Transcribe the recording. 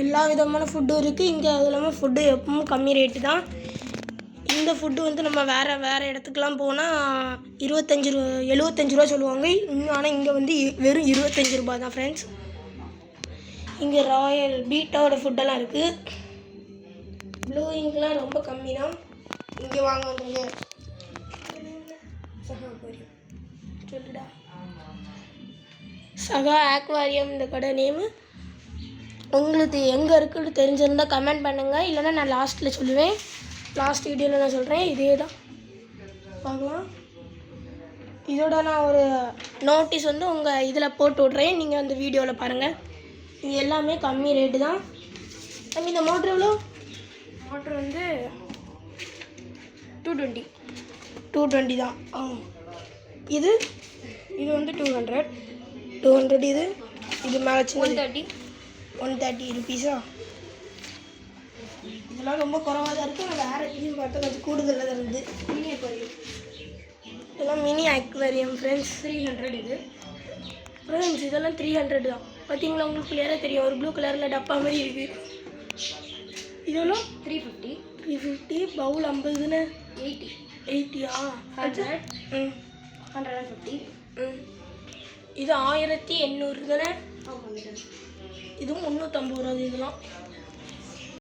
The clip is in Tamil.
எல்லா விதமான ஃபுட்டும் இருக்குது இங்கே. அது இல்லாமல் ஃபுட்டு எப்பவும் கம்மி ரேட்டு தான். இந்த ஃபுட்டு வந்து நம்ம வேறு இடத்துக்குலாம் போனால் 75 ரூபா சொல்லுவாங்க. ஆனால் இங்கே வந்து வெறும் 25 ரூபா தான் ஃப்ரெண்ட்ஸ். இங்கே ராயல் பீட்டாவோட ஃபுட்டெல்லாம் இருக்குது. ப்ளூ இங்க்லாம் ரொம்ப கம்மி தான். இங்கே வாங்க வந்துருங்க. சொல்லுடா. சகா ஆக்வாரியம் இந்த கடை நேமு. உங்களுக்கு எங்கே இருக்குன்னு தெரிஞ்சிருந்தால் கமெண்ட் பண்ணுங்கள். இல்லைன்னா நான் லாஸ்ட்டில் சொல்லுவேன். லாஸ்ட் வீடியோவில் நான் சொல்கிறேன். இதே தான் பார்க்கலாம். இதோட நான் ஒரு நோட்டீஸ் வந்து உங்கள் இதில் போட்டு விட்றேன். நீங்கள் அந்த வீடியோவில் பாருங்கள். இது எல்லாமே கம்மி ரேட்டு தான். தம்பி இந்த மோட்ரு எவ்வளோ? மோட்ரு வந்து 220 தான். இது வந்து 200. இது மேலே 130 ருபீஸா? இதெல்லாம் ரொம்ப குறவாக தான் இருக்குது. ஆனால் வேறு எப்படின்னு பார்த்தா கொஞ்சம் கூடுதலாக தான் இருக்குது. Mini aquarium. இதெல்லாம் மினி அக்வாரியம் ஃப்ரெண்ட்ஸ். 300 இது ஃப்ரெண்ட்ஸ். இதெல்லாம் 300 தான். பார்த்தீங்களா? உங்களுக்கு கிளியராக தெரியும். ஒரு ப்ளூ கலரில் டப்பா மாதிரி இருக்குது. இதெல்லாம் 350. பவுல் 50ன்னு 80யா? 150. இது 1800 தானே? இதுவும் 350 ரூபா. இதெல்லாம்